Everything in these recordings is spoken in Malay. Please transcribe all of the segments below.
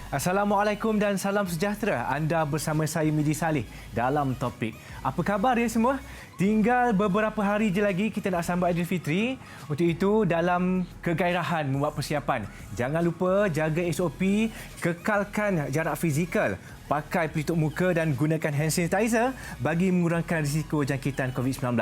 Assalamualaikum dan salam sejahtera. Anda bersama saya Midi Saleh dalam topik. Apa khabar ya semua? Tinggal beberapa hari je lagi kita nak sambut Aidilfitri. Untuk itu dalam kegairahan membuat persiapan, jangan lupa jaga SOP, kekalkan jarak fizikal, pakai pelitup muka dan gunakan hand sanitizer bagi mengurangkan risiko jangkitan COVID-19.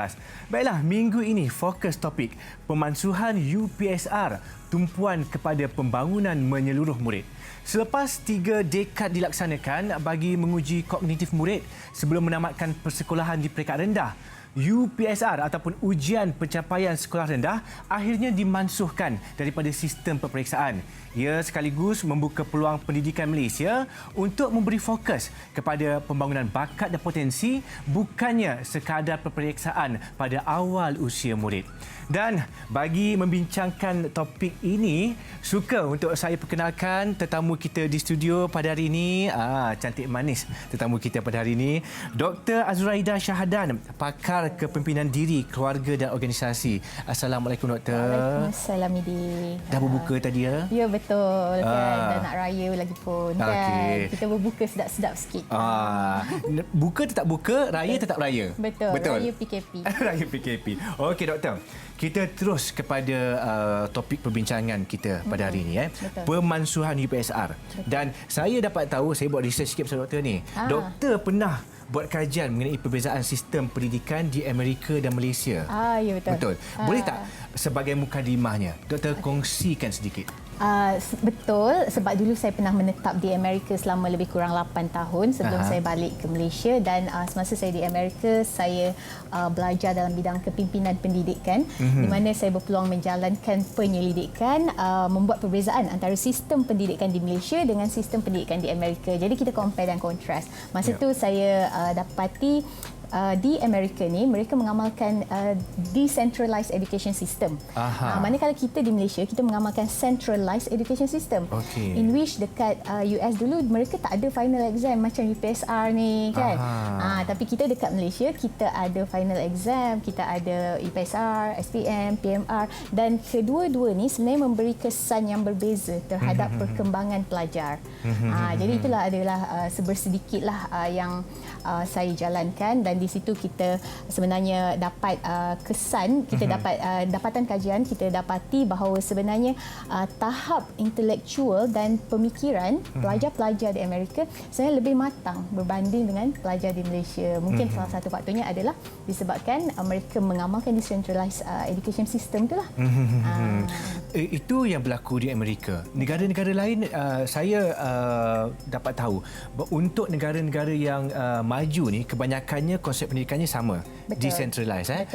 Baiklah, minggu ini fokus topik pemansuhan UPSR, tumpuan kepada pembangunan menyeluruh murid. Selepas 3 dekad dilaksanakan bagi menguji kognitif murid sebelum menamatkan persekolahan di peringkat rendah, UPSR ataupun ujian pencapaian sekolah rendah akhirnya dimansuhkan daripada sistem peperiksaan. Ia sekaligus membuka peluang pendidikan Malaysia untuk memberi fokus kepada pembangunan bakat dan potensi, bukannya sekadar peperiksaan pada awal usia murid. Dan bagi membincangkan topik ini, suka untuk saya perkenalkan tetamu kita di studio pada hari ini. Cantik manis tetamu kita pada hari ini, Dr. Azuraida Syahadan, pakar kepimpinan diri, keluarga dan organisasi. Assalamualaikum, Doktor. Waalaikumsalam, Midi. Dah berbuka tadi ya? Ya, betul. Kan? Dah nak raya lagi pun. Kan? Kita berbuka sedap-sedap sikit. Buka tetap buka, raya tetap raya. Betul. Raya PKP. Raya PKP. Okey, Doktor. Kita terus kepada topik perbincangan kita pada hari ini. Pemansuhan UPSR. Betul. Dan saya dapat tahu, saya buat research sikit pasal Doktor ni. Doktor pernah buat kajian mengenai perbezaan sistem pendidikan di Amerika dan Malaysia. Ya, betul. Betul. Boleh tak sebagai mukadimahnya, Doktor kongsikan sedikit? Betul, sebab dulu saya pernah menetap di Amerika selama lebih kurang 8 tahun sebelum saya balik ke Malaysia, dan semasa saya di Amerika saya belajar dalam bidang kepimpinan pendidikan, di mana saya berpeluang menjalankan penyelidikan membuat perbezaan antara sistem pendidikan di Malaysia dengan sistem pendidikan di Amerika. Jadi kita compare dan contrast. Masa tu saya dapati di Amerika ni mereka mengamalkan decentralized education system. Manakala kita di Malaysia kita mengamalkan centralized education system. In which dekat US dulu mereka tak ada final exam macam UPSR ni kan. Tapi kita dekat Malaysia kita ada final exam, kita ada UPSR, SPM, PMR, dan kedua-dua ni sebenarnya memberi kesan yang berbeza terhadap perkembangan pelajar. Jadi itulah adalah sebersedikitlah yang saya jalankan, dan di situ kita sebenarnya dapat kesan, kita dapat dapatan kajian, kita dapati bahawa sebenarnya tahap intelektual dan pemikiran pelajar-pelajar di Amerika sebenarnya lebih matang berbanding dengan pelajar di Malaysia. Mungkin salah satu faktornya adalah disebabkan mereka mengamalkan decentralized education system itulah. Itu yang berlaku di Amerika. Negara-negara lain saya dapat tahu untuk negara-negara yang maju ni kebanyakannya konsep pendidikannya sama. Betul. Decentralized.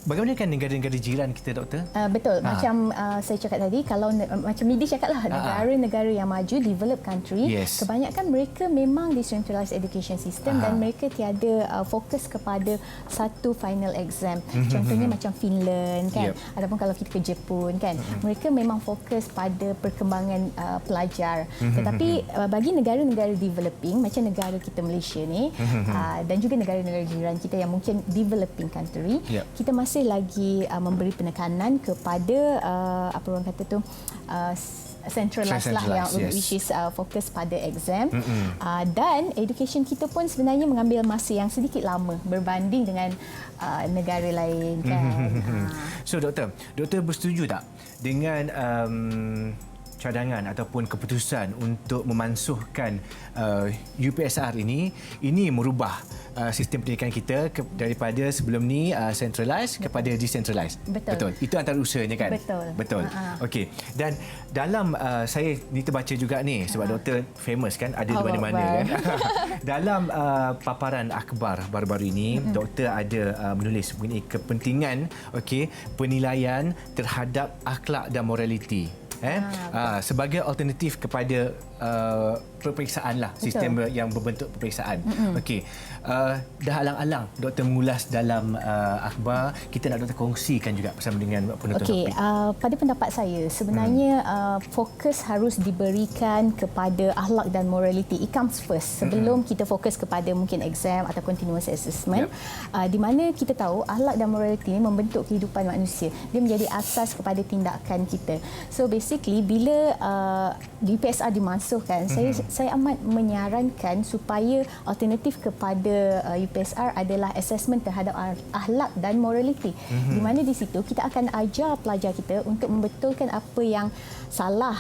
Bagaimana kan negara-negara jiran kita, Doktor? Betul. Macam saya cakap tadi, kalau macam Midi cakaplah, negara-negara yang maju, developed country, kebanyakan mereka memang decentralized education system dan mereka tiada fokus kepada satu final exam. Contohnya macam Finland kan, ataupun kalau kita ke Jepun kan, mereka memang fokus pada perkembangan pelajar. Tetapi bagi negara-negara developing macam negara kita Malaysia ni, dan juga negara-negara jiran kita yang mungkin developing country, kita masih lagi memberi penekanan kepada apa orang kata tu, centralized lah, yang which is fokus pada exam. Dan education kita pun sebenarnya mengambil masa yang sedikit lama berbanding dengan negara lain kan. So Doktor bersetuju tak dengan cadangan ataupun keputusan untuk memansuhkan UPSR ini merubah sistem pendidikan kita daripada sebelum ni centralized kepada decentralized? Betul. Itu antara usahanya kan? Betul. Okey. Dan dalam saya ni terbaca juga ni sebab Doktor famous kan, ada di mana-mana kan. Dalam paparan akhbar baru-baru ini, Doktor ada menulis mengenai kepentingan penilaian terhadap akhlak dan moraliti. Sebagai alternatif kepada peperiksaan lah, sistem yang berbentuk peperiksaan. Dah alang-alang Doktor mengulas dalam akhbar, kita nak Doktor kongsikan juga bersama dengan penonton topik. Pada pendapat saya sebenarnya fokus harus diberikan kepada akhlak dan morality. It comes first sebelum kita fokus kepada mungkin exam atau continuous assessment. Di mana kita tahu akhlak dan morality ini membentuk kehidupan manusia. Dia menjadi asas kepada tindakan kita. So basically bila UPSR dimasuk basuh kan, saya amat menyarankan supaya alternatif kepada UPSR adalah assessment terhadap akhlak dan morality. Di mana di situ kita akan ajar pelajar kita untuk membetulkan apa yang salah,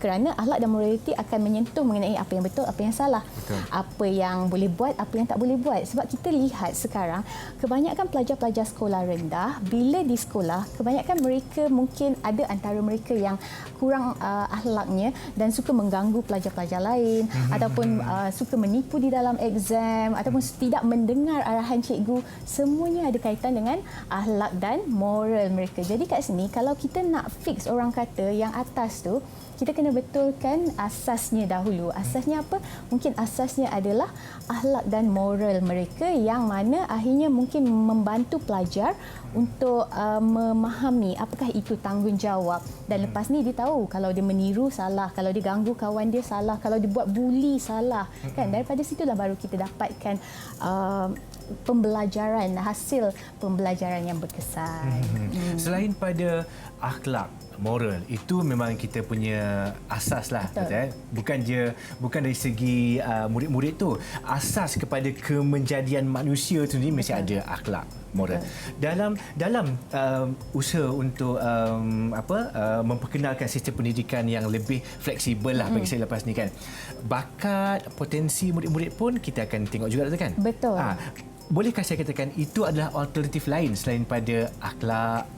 kerana akhlak dan morality akan menyentuh mengenai apa yang betul, apa yang salah, apa yang boleh buat, apa yang tak boleh buat. Sebab kita lihat sekarang kebanyakan pelajar-pelajar sekolah rendah, bila di sekolah kebanyakan mereka mungkin ada antara mereka yang kurang akhlaknya dan suka mengganggu pelajar-pelajar lain, ataupun suka menipu di dalam exam, ataupun tidak mendengar arahan cikgu. Semuanya ada kaitan dengan akhlak dan moral mereka. Jadi kat sini kalau kita nak fix, orang kata yang atas tu, kita kena betulkan asasnya dahulu. Asasnya apa? Mungkin asasnya adalah akhlak dan moral mereka, yang mana akhirnya mungkin membantu pelajar untuk memahami apakah itu tanggungjawab. Dan lepas ni dia tahu kalau dia meniru salah, kalau dia ganggu kawan dia salah, kalau dia buat buli salah. Kan? Daripada situlah baru kita dapatkan pembelajaran, hasil pembelajaran yang berkesan. Selain pada akhlak, moral, itu memang kita punya asas lah. Betul. Bukan dari segi murid-murid tu, asas kepada kemenjadian manusia tu ni mesti ada akhlak, moral. Dalam usaha untuk memperkenalkan sistem pendidikan yang lebih fleksibel lah bagi saya lepas ni kan, bakat, potensi murid-murid pun kita akan tengok juga kan. Betul. Bolehkah saya katakan itu adalah alternatif lain selain pada akhlak,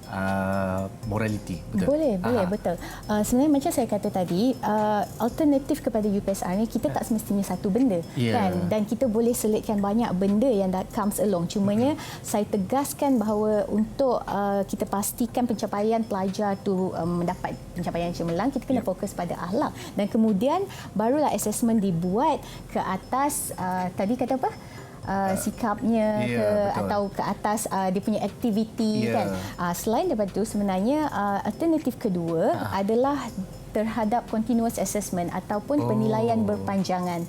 morality? Betul? Boleh, betul. Sebenarnya macam saya kata tadi, alternatif kepada UPSR ni kita tak semestinya satu benda, kan? Dan kita boleh selitkan banyak benda yang that comes along. Cumanya saya tegaskan bahawa untuk kita pastikan pencapaian pelajar tu mendapat pencapaian yang cemerlang, kita kena fokus pada akhlak, dan kemudian barulah assessment dibuat ke atas tadi kata apa? Sikapnya atau ke atas dia punya aktiviti kan. Selain daripada itu, sebenarnya alternatif kedua adalah terhadap continuous assessment ataupun penilaian berpanjangan.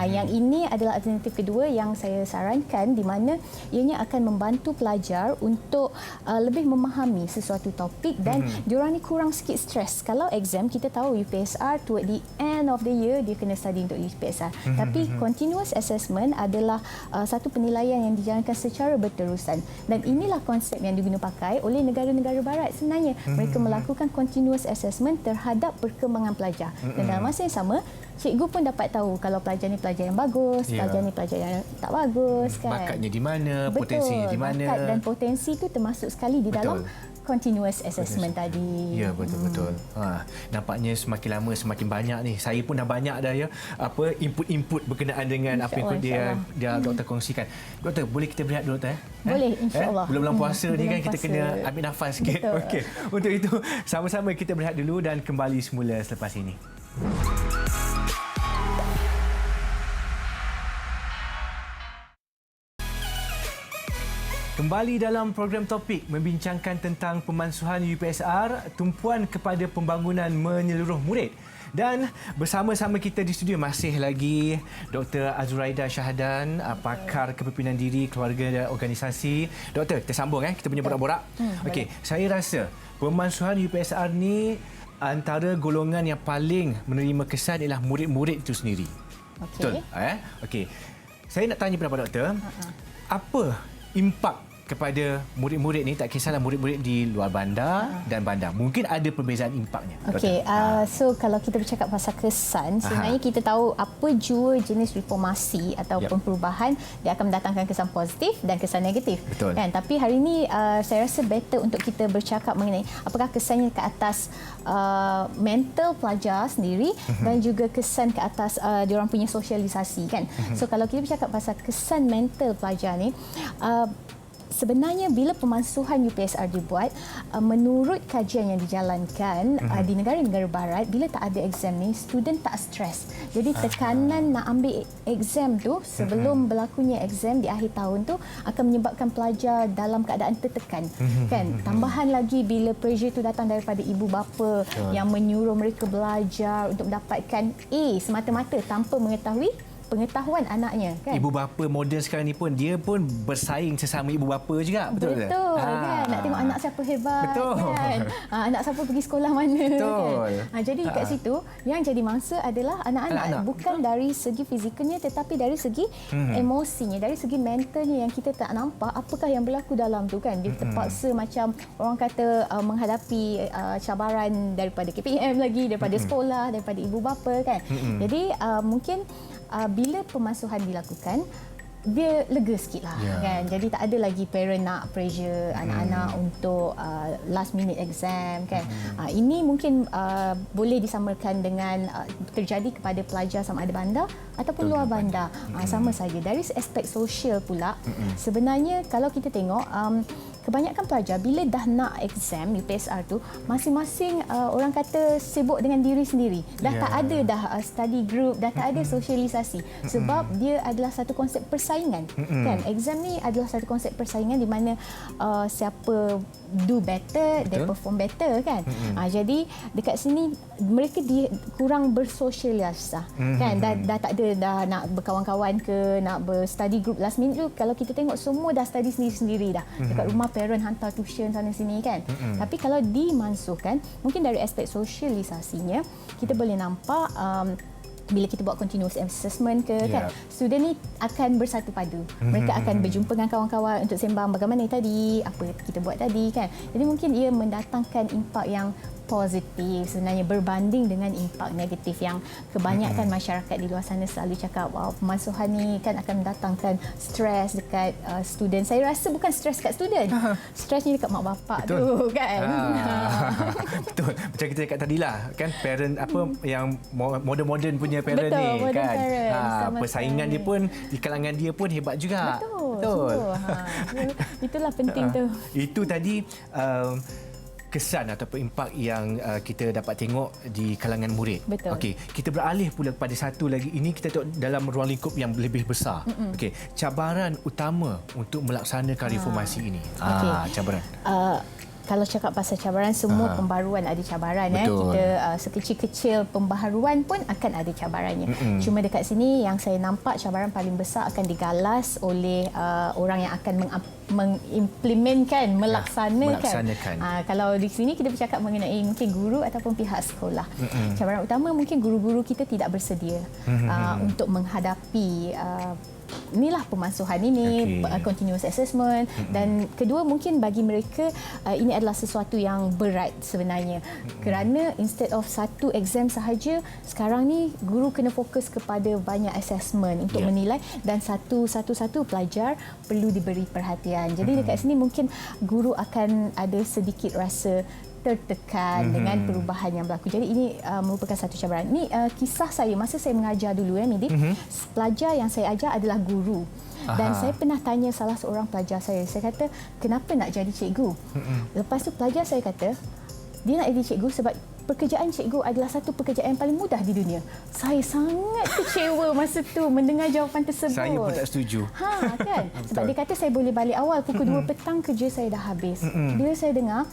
Yang ini adalah alternatif kedua yang saya sarankan, di mana ianya akan membantu pelajar untuk lebih memahami sesuatu topik, dan diorang ni kurang sikit stres. Kalau exam, kita tahu UPSR toward the end of the year dia kena study untuk UPSR. Tapi continuous assessment adalah satu penilaian yang dijalankan secara berterusan, dan inilah konsep yang diguna pakai oleh negara-negara barat sebenarnya. Mereka melakukan continuous assessment terhadap perkembangan pelajar, dan dalam masa yang sama cikgu pun dapat tahu kalau pelajar ni pelajar yang bagus, pelajar ni pelajar yang tak bagus kan. Bakatnya di mana, potensinya di mana. Bakat dan potensi itu termasuk sekali di dalam continuous assessment tadi. Ya, betul-betul. Nampaknya semakin lama semakin banyak ni. Saya pun dah banyak dah input-input berkenaan dengan apa yang dia doktor kongsikan. Doktor, boleh kita berehat dulu doktor? Boleh, insya-Allah. Bulan puasa ni kan kita kena ambil nafas sikit. Okey. Untuk itu sama-sama kita berehat dulu dan kembali semula selepas ini. Kembali dalam program Topik, membincangkan tentang pemansuhan UPSR, tumpuan kepada pembangunan menyeluruh murid. Dan bersama-sama kita di studio masih lagi Dr. Azuraida Syahadan, pakar kepimpinan diri, keluarga dan organisasi. Doktor, kita sambung kita punya borak-borak. Okey, saya rasa pemansuhan UPSR ni antara golongan yang paling menerima kesan ialah murid-murid itu sendiri. Betul? Okey. Saya nak tanya pendapat doktor, apa impak kepada murid-murid ni, tak kisahlah murid-murid di luar bandar dan bandar. Mungkin ada perbezaan impaknya. Okey, so kalau kita bercakap pasal kesan, sebenarnya kita tahu apa jua jenis reformasi ataupun perubahan, dia akan mendatangkan kesan positif dan kesan negatif. Betul. Kan? Tapi hari ini saya rasa better untuk kita bercakap mengenai apakah kesannya ke atas mental pelajar sendiri dan juga kesan ke atas diorang punya sosialisasi kan. So kalau kita bercakap pasal kesan mental pelajar ni, sebenarnya bila pemansuhan UPSR dibuat, menurut kajian yang dijalankan di negara-negara barat, bila tak ada exam ni, student tak stres. Jadi tekanan nak ambil exam tu sebelum berlakunya exam di akhir tahun tu akan menyebabkan pelajar dalam keadaan tertekan. Kan? Tambahan lagi bila pressure tu datang daripada ibu bapa yang menyuruh mereka belajar untuk mendapatkan A semata-mata tanpa mengetahui pengetahuan anaknya kan. Ibu bapa moden sekarang ni pun dia pun bersaing sesama ibu bapa juga, betul tak? Kan. Nak tengok anak siapa hebat, betul. Kan. Anak siapa pergi sekolah mana, betul. Kan. Jadi kat situ yang jadi mangsa adalah anak-anak, bukan dari segi fizikalnya tetapi dari segi emosinya, dari segi mentalnya yang kita tak nampak apakah yang berlaku dalam tu kan. Dia terpaksa macam orang kata menghadapi cabaran daripada KPM lagi, daripada sekolah, daripada ibu bapa kan. Jadi mungkin bila pemasuhan dilakukan, dia lega sikit lah kan. Jadi tak ada lagi parent nak pressure anak-anak untuk last minute exam kan. Ini mungkin boleh disamakan dengan terjadi kepada pelajar sama ada bandar ataupun luar bandar. Sama saja. Dari aspek sosial pula, sebenarnya kalau kita tengok kebanyakan pelajar bila dah nak exam UPSR tu, masing-masing orang kata sibuk dengan diri sendiri. Dah tak ada dah study group, dah tak ada sosialisasi. Sebab dia adalah satu konsep persaingan. Kan? Exam ni adalah satu konsep persaingan di mana siapa do better, they perform better kan. Jadi dekat sini mereka kurang bersosialisasi kan. Dah tak ada dah nak berkawan-kawan ke, nak berstudy group last minute tu. Kalau kita tengok semua dah study sendiri-sendiri dah. Dekat rumah parent hantar tuition sana sini kan. Tapi kalau dimansuhkan, mungkin dari aspek sosialisasinya kita boleh nampak bila kita buat continuous assessment ke kan, student ni akan bersatu padu. Mereka akan berjumpa dengan kawan-kawan untuk sembang bagaimana tadi, apa kita buat tadi kan. Jadi mungkin ia mendatangkan impak yang positif sebenarnya berbanding dengan impak negatif yang kebanyakan masyarakat di luar sana selalu cakap, wow, pemasuhan ni kan akan mendatangkan stres dekat student. Saya rasa bukan stres dekat student, stresnya dekat mak bapak tu kan. Betul. Macam kita cakap tadilah kan, parent apa yang modern punya parent ni kan. Persaingan dia pun di kalangan dia pun hebat juga. Betul. Itulah penting tu. Itu tadi kesan ataupun impak yang kita dapat tengok di kalangan murid. Betul. Okey, kita beralih pula kepada satu lagi. Ini kita tengok dalam ruang lingkup yang lebih besar. Okey, cabaran utama untuk melaksanakan reformasi ini. Cabaran. Kalau cakap pasal cabaran, semua pembaruan ada cabaran. Kita sekecil-kecil pembaharuan pun akan ada cabarannya. Cuma dekat sini yang saya nampak cabaran paling besar akan digalas oleh orang yang akan mengimplementkan, melaksanakan. Kalau di sini kita bercakap mengenai mungkin guru ataupun pihak sekolah. Cabaran utama mungkin guru-guru kita tidak bersedia untuk menghadapi inilah pemasuhan ini, continuous assessment. Dan kedua, mungkin bagi mereka ini adalah sesuatu yang berat sebenarnya. Kerana instead of satu exam sahaja, sekarang ni guru kena fokus kepada banyak assessment untuk menilai, dan satu-satu pelajar perlu diberi perhatian. Jadi dekat sini mungkin guru akan ada sedikit rasa tertekan dengan perubahan yang berlaku. Jadi ini merupakan satu cabaran. Ini kisah saya masa saya mengajar dulu Midi. Pelajar yang saya ajar adalah guru. Dan saya pernah tanya salah seorang pelajar saya kata, kenapa nak jadi cikgu? Lepas tu pelajar saya kata, dia nak jadi cikgu sebab pekerjaan cikgu adalah satu pekerjaan yang paling mudah di dunia. Saya sangat kecewa masa tu mendengar jawapan tersebut. Saya pun tak setuju. Kan? Sebab dia kata saya boleh balik awal pukul 2 petang, kerja saya dah habis. Bila saya dengar,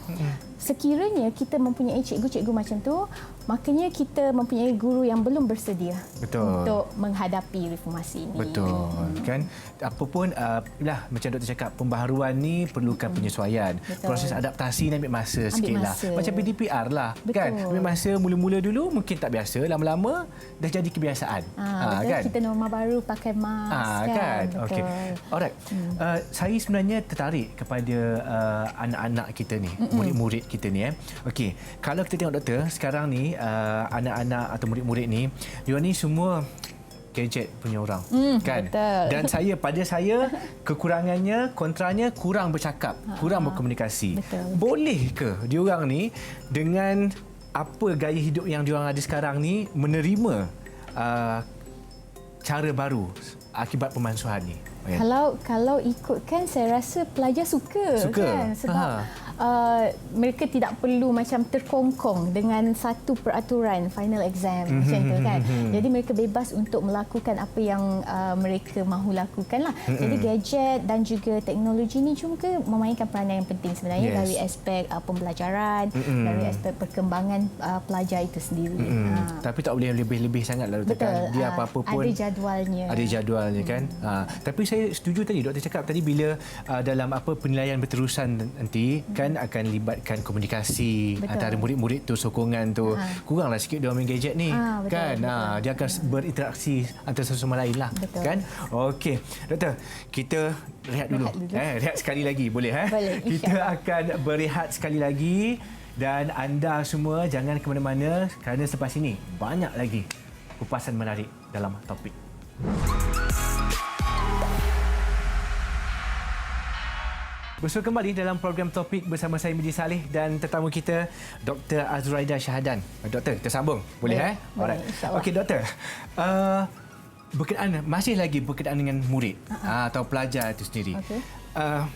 sekiranya kita mempunyai cikgu-cikgu macam tu, maknanya kita mempunyai guru yang belum bersedia untuk menghadapi reformasi ini. Betul. Kan? Apapun macam doktor cakap, pembaharuan ni perlukan penyesuaian. Proses adaptasi ni ambil masa sikitlah. Macam PDPR lah. Kan? Ambil masa mula-mula dulu mungkin tak biasa, lama-lama dah jadi kebiasaan. Kan? Kita norma baru pakai mask kan. Okey. Alright. Saya sebenarnya tertarik kepada anak-anak kita ni, murid-murid kita ni. Okey, kalau kita tengok doktor, sekarang ni anak-anak atau murid-murid ni, diorang ni semua gadget punya orang, kan? Betul. Dan pada saya kekurangannya, kontranya kurang bercakap, kurang berkomunikasi. Betul. Boleh ke diorang ni dengan apa gaya hidup yang diorang ada sekarang ni menerima cara baru akibat pemansuhan ni? Kalau ikutkan, saya rasa pelajar suka. Kan? Sebab mereka tidak perlu macam terkongkong dengan satu peraturan final exam macam tu kan. Jadi mereka bebas untuk melakukan apa yang mereka mahu lakukan lah. Jadi gadget dan juga teknologi ni juga memainkan peranan yang penting sebenarnya dari aspek pembelajaran, dari aspek perkembangan pelajar itu sendiri. Tapi tak boleh lebih-lebih sangat lah doktor. Betul. Kan? Dia apa-apa pun ada jadualnya. Ada jadualnya kan. Tapi saya setuju tadi doktor cakap tadi bila dalam penilaian berterusan nanti kan akan libatkan komunikasi antara murid-murid tu, sokongan tu. Kuranglah sikit dia main gadget ni kan. Dia akan berinteraksi antara satu sama lain lah kan. Okey doktor, kita rehat dulu. Rehat sekali lagi boleh Boleh, kita akan berehat sekali lagi dan anda semua jangan ke mana-mana kerana selepas ini banyak lagi kupasan menarik dalam topik. Bersua kembali dalam program Topik bersama saya Midi Saleh dan tetamu kita Dr. Azuraida Syahadan. Doktor, kita sambung. Boleh? Boleh, Okey doktor. Masih lagi berkenaan dengan murid atau pelajar itu sendiri.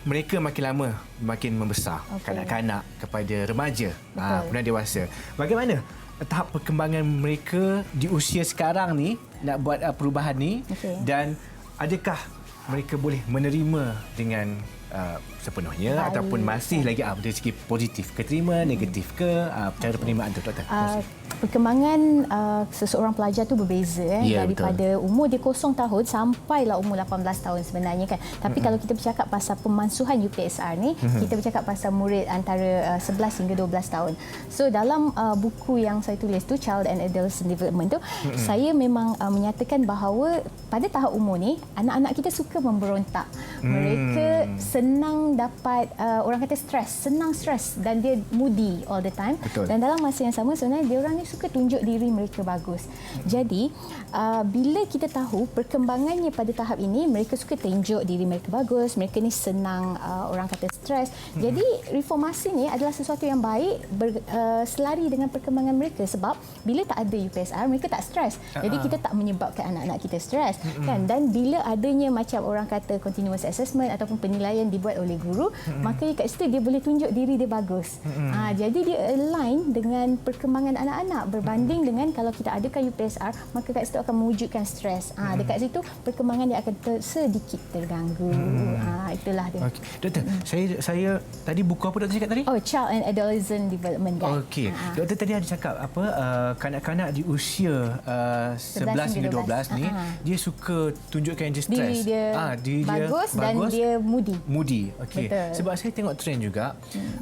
Mereka makin lama makin membesar, kanak-kanak kepada remaja, kemudian dewasa. Bagaimana tahap perkembangan mereka di usia sekarang ni nak buat perubahan ni dan adakah mereka boleh menerima dengan sepenuhnya ataupun masih lagi dari segi positif ke terima, negatif ke cara penerimaan tu doktor? Perkembangan seseorang pelajar tu berbeza daripada umur dia 0 tahun sampailah umur 18 tahun sebenarnya kan. Tapi kalau kita bercakap pasal pemansuhan UPSR ni, kita bercakap pasal murid antara 11 hingga 12 tahun. So dalam buku yang saya tulis tu Child and Adolescent Development tu, saya memang menyatakan bahawa pada tahap umur ni anak-anak kita suka memberontak. Mereka senang dapat orang kata senang stres dan dia moody all the time. Dan dalam masa yang sama sebenarnya dia orang ni suka tunjuk diri mereka bagus. Jadi bila kita tahu perkembangannya pada tahap ini, mereka suka tunjuk diri mereka bagus, mereka ni senang orang kata stres. Jadi reformasi ni adalah sesuatu yang baik selari dengan perkembangan mereka sebab bila tak ada UPSR mereka tak stres. Jadi kita tak menyebabkan anak-anak kita stres kan. Dan bila adanya macam orang kata continuous assessment ataupun penilaian dibuat oleh guru, maka kat situ dia boleh tunjuk diri dia bagus. Jadi dia align dengan perkembangan anak-anak berbanding dengan kalau kita adakan UPSR, maka kat situ akan mewujudkan stres. Dekat situ perkembangan dia akan sedikit terganggu. Itulah dia. Doktor, saya tadi buku apa doktor cakap tadi? Child and Adolescent Development Guide. Okey. Doktor tadi ada cakap kanak-kanak di usia 11 hingga 12 ni dia suka tunjukkan dia stres. Diri dia bagus dan dia moody. Okey. Sebab saya tengok trend juga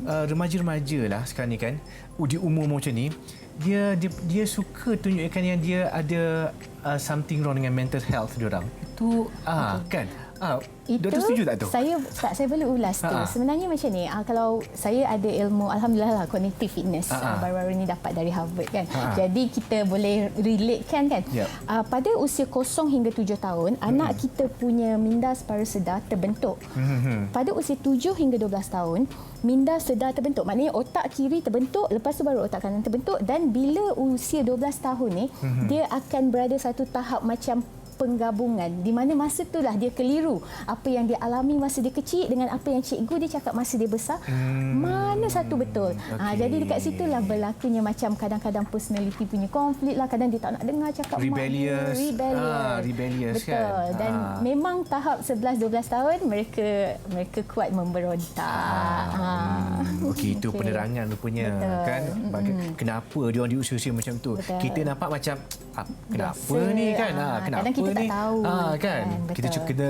remaja-remaja lah sekarang ni kan di umur macam ni dia suka tunjukkan yang dia ada something wrong dengan mental health dia orang. Itu kan. Doktor setuju tak tu? Saya boleh ulas tu. Sebenarnya macam ni, kalau saya ada ilmu alhamdulillah lah cognitive fitness baru-baru ni dapat dari Harvard kan. Jadi kita boleh relatekan kan. Pada usia 0 hingga 7 tahun anak kita punya minda separa sedar terbentuk. Pada usia 7 hingga 12 tahun minda sedar terbentuk. Maknanya otak kiri terbentuk, lepas tu baru otak kanan terbentuk dan bila usia 12 tahun ni dia akan berada satu tahap macam penggabungan di mana masa itulah dia keliru apa yang dia alami masa dia kecil dengan apa yang cikgu dia cakap masa dia besar, mana satu betul. Jadi dekat situlah berlakunya macam kadang-kadang personality punya konflik lah, kadang dia tak nak dengar cakap rebellious betul kan. Dan memang tahap 11-12 tahun mereka kuat memberontak. Itu penerangan rupanya kan kenapa dia orang di usia-usia macam tu. Kita nampak macam kenapa ni kan, kenapa kadang kita tak tahu kan.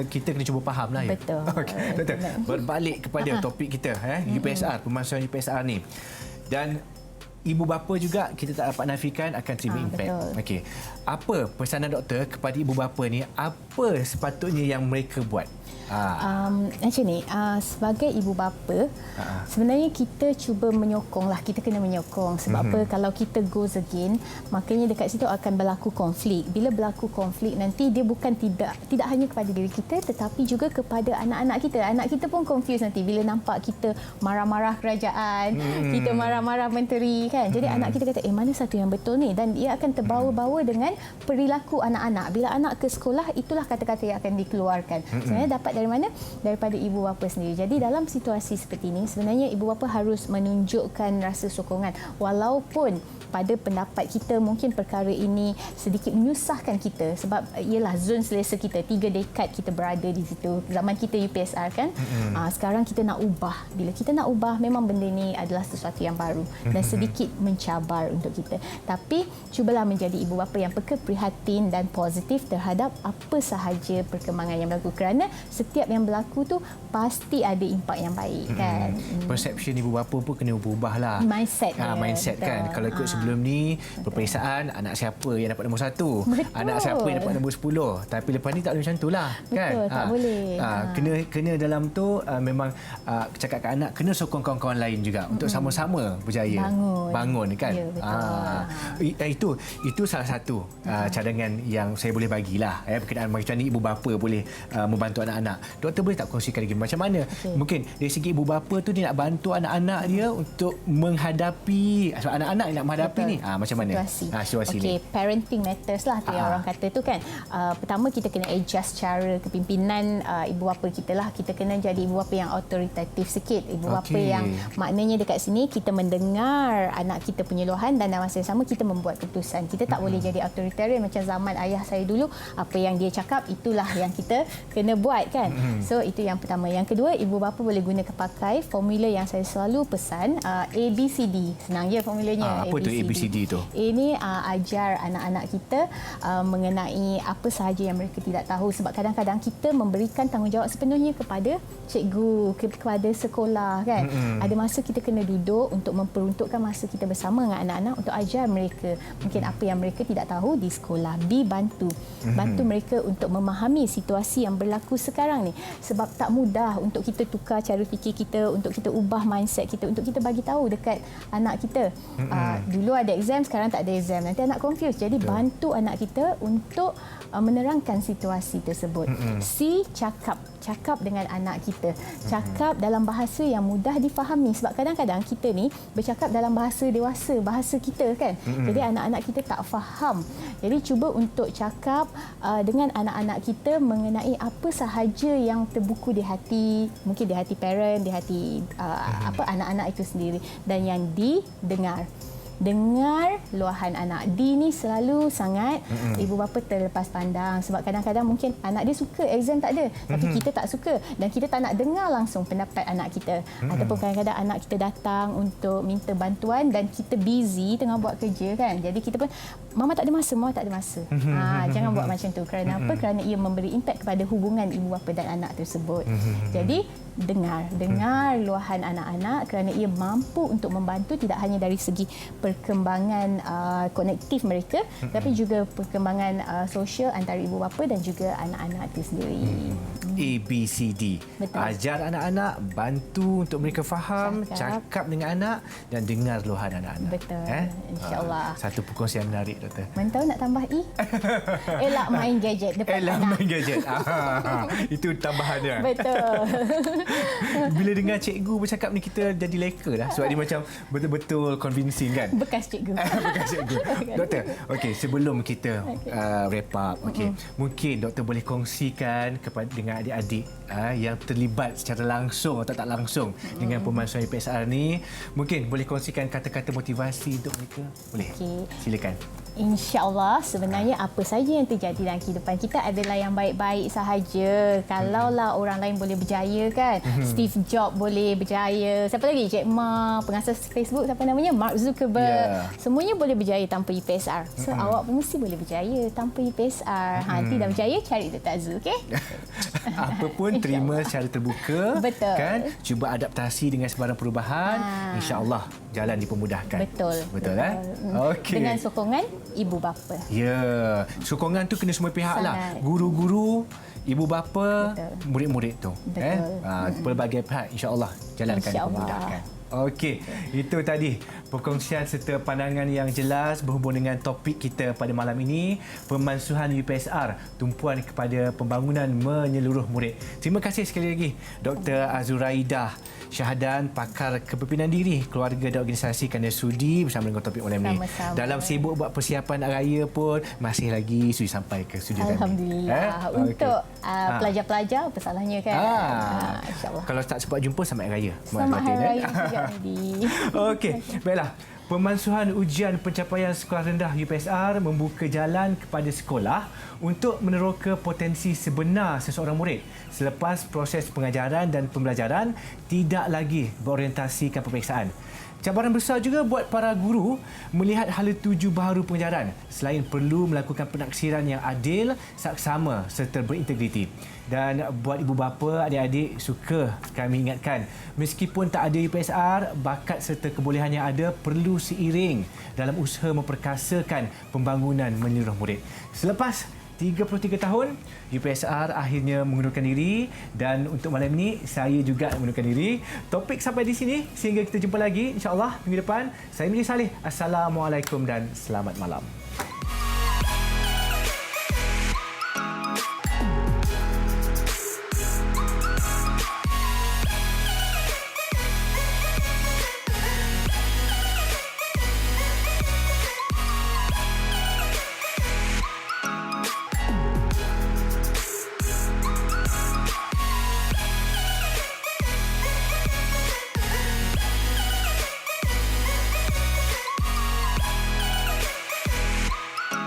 Kita kena cuba faham lah ya. Betul. Doktor, berbalik kepada topik kita UPSR, pemansuhan UPSR ni. Dan ibu bapa juga kita tak dapat nafikan akan terima impak. Okey. Apa pesanan doktor kepada ibu bapa ni, apa sepatutnya yang mereka buat? Macam ni, sebagai ibu bapa sebenarnya kita cuba menyokonglah, kita kena menyokong sebab apa, kalau kita goes again makanya dekat situ akan berlaku konflik. Bila berlaku konflik nanti dia bukan tidak hanya kepada diri kita tetapi juga kepada anak-anak kita. Anak kita pun confused nanti bila nampak kita marah-marah kerajaan, kita marah-marah menteri kan. Jadi anak kita kata mana satu yang betul ni, dan ia akan terbawa-bawa dengan perilaku anak-anak. Bila anak ke sekolah itulah kata-kata yang akan dikeluarkan. Sebenarnya dapat dari mana? Daripada ibu bapa sendiri. Jadi dalam situasi seperti ini sebenarnya ibu bapa harus menunjukkan rasa sokongan walaupun pada pendapat kita mungkin perkara ini sedikit menyusahkan kita sebab ialah zon selesa kita 3 dekad kita berada di situ. Zaman kita UPSR kan. Sekarang kita nak ubah. Bila kita nak ubah memang benda ni adalah sesuatu yang baru dan sedikit mencabar untuk kita. Tapi cubalah menjadi ibu bapa yang peka, prihatin dan positif terhadap apa sahaja perkembangan yang berlaku kerana setiap yang berlaku tu pasti ada impak yang baik kan. Perception ibu bapa pun kena berubahlah. Mindset dia. Mindset kan. Kalau ikut sebelum ni peperiksaan anak siapa yang dapat nombor 1, anak siapa yang dapat nombor 10. Tapi lepas ni tak boleh macam itulah kan. Betul, tak boleh. Kena dalam tu memang cakap kat anak kena sokong kawan-kawan lain juga untuk sama-sama berjaya. Bangun kan. Ya, betul. Itu salah satu cadangan yang saya boleh bagilah berkenaan macam ni ibu bapa boleh membantu anak-anak. Doktor boleh tak kongsikan lagi macam mana mungkin dari segi ibu bapa tu dia nak bantu anak-anak dia untuk menghadapi anak-anak yang nak menghadapi ni macam mana situasi ni. Parenting matters lah tu yang orang kata tu kan. Pertama kita kena adjust cara kepimpinan ibu bapa kita lah. Kita kena jadi ibu bapa yang autoritatif sikit. Ibu bapa yang maknanya dekat sini kita mendengar anak kita punya luahan dan dalam masa yang sama kita membuat keputusan. Kita tak boleh jadi authoritarian macam zaman ayah saya dulu. Apa yang dia cakap itulah yang kita kena buat kan. So itu yang pertama. Yang kedua, ibu bapa boleh guna pakai formula yang saya selalu pesan, ABCD. Senang je formulanya. Apa tu ABCD tu? Ini ajar anak-anak kita mengenai apa sahaja yang mereka tidak tahu sebab kadang-kadang kita memberikan tanggungjawab sepenuhnya kepada cikgu, kepada sekolah kan. Ada masa kita kena duduk untuk memperuntukkan masa kita bersama dengan anak-anak untuk ajar mereka mungkin apa yang mereka tidak tahu di sekolah. Bantu mereka untuk memahami situasi yang berlaku sekarang ni sebab tak mudah untuk kita tukar cara fikir kita, untuk kita ubah mindset kita, untuk kita bagi tahu dekat anak kita. Dulu ada exam, sekarang tak ada exam. Nanti anak confuse. Jadi bantu anak kita untuk menerangkan situasi tersebut. C, cakap dengan anak kita. Cakap dalam bahasa yang mudah difahami sebab kadang-kadang kita ni bercakap dalam bahasa dewasa, bahasa kita kan. Jadi anak-anak kita tak faham. Jadi cuba untuk cakap dengan anak-anak kita mengenai apa sahaja yang terbuku di hati, mungkin di hati parent, di hati anak-anak itu sendiri dan yang didengar. Dengar luahan anak. D ni selalu sangat ibu bapa terlepas pandang sebab kadang-kadang mungkin anak dia suka exam tak ada tapi kita tak suka dan kita tak nak dengar langsung pendapat anak kita ataupun kadang-kadang anak kita datang untuk minta bantuan dan kita busy tengah buat kerja kan. Jadi kita pun mama tak ada masa. Jangan buat macam tu. Kerana apa? Kerana ia memberi impak kepada hubungan ibu bapa dan anak tersebut. Jadi dengar luahan anak-anak kerana ia mampu untuk membantu tidak hanya dari segi perkembangan konektif mereka tapi juga perkembangan sosial antara ibu bapa dan juga anak-anak itu sendiri. ABCD. Betul. Ajar anak-anak, bantu untuk mereka faham, cakap dengan anak dan dengar luahan anak-anak. Betul. InsyaAllah. Satu perkongsian menarik, Doktor. Mentau nak tambah E? Elak main gadget depan anak. Main gadget. Itu tambahannya. Betul. Bila dengar cikgu bercakap ni kita jadi leka dah sebab dia macam betul-betul convincing kan. Bekas cikgu. Bekas cikgu. Doktor, okey sebelum kita wrap up, mungkin doktor boleh kongsikan kepada dengan adik-adik yang terlibat secara langsung atau tak langsung dengan pemansuhan UPSR ni, mungkin boleh kongsikan kata-kata motivasi untuk mereka? Boleh? Silakan. InsyaAllah sebenarnya apa saja yang terjadi dalam kehidupan kita adalah yang baik-baik sahaja. Kalaulah orang lain boleh berjaya kan. Steve Jobs boleh berjaya. Siapa lagi? Jack Ma, pengasas Facebook siapa namanya? Mark Zuckerberg. Semuanya boleh berjaya tanpa UPSR. So awak pun mesti boleh berjaya tanpa UPSR. Tidak berjaya cari Dr. Azu, okey? Apa pun terima secara terbuka. Betul. Kan? Cuba adaptasi dengan sebarang perubahan. InsyaAllah jalan dipermudahkan. Betul. Betul. Okey. Dengan sokongan ibu bapa. Ya, sokongan tu kena semua pihak lah. Guru-guru, ibu bapa, murid-murid tu. Pelbagai pihak insya-Allah jalan akan dipermudahkan. Okey, itu tadi perkongsian serta pandangan yang jelas berhubung dengan topik kita pada malam ini, pemansuhan UPSR, tumpuan kepada pembangunan menyeluruh murid. Terima kasih sekali lagi Dr. Azuraidah Syahadan, pakar kepimpinan diri, keluarga dan organisasi kerana sudi bersama dengan topik malam ini. Sama-sama. Dalam sibuk buat persiapan nak raya pun masih lagi sudi sampai ke studio kami. Alhamdulillah. Untuk pelajar-pelajar, apa salahnya kan? InsyaAllah. Kalau tak sempat jumpa, selamat Hari Raya. Selamat Hari Raya juga, Medi. Okey, baiklah. Pemansuhan ujian pencapaian sekolah rendah UPSR membuka jalan kepada sekolah untuk meneroka potensi sebenar seseorang murid selepas proses pengajaran dan pembelajaran tidak lagi berorientasikan peperiksaan. Cabaran besar juga buat para guru melihat hala tuju baharu pengajaran selain perlu melakukan penaksiran yang adil, saksama serta berintegriti. Dan buat ibu bapa, adik-adik, suka kami ingatkan, meskipun tak ada UPSR, bakat serta kebolehan yang ada perlu seiring dalam usaha memperkasakan pembangunan menyeluruh murid. Selepas 33 tahun, UPSR akhirnya mengundurkan diri dan untuk malam ini saya juga mengundurkan diri. Topik sampai di sini sehingga kita jumpa lagi insya-Allah minggu depan. Saya Midi Saleh. Assalamualaikum dan selamat malam.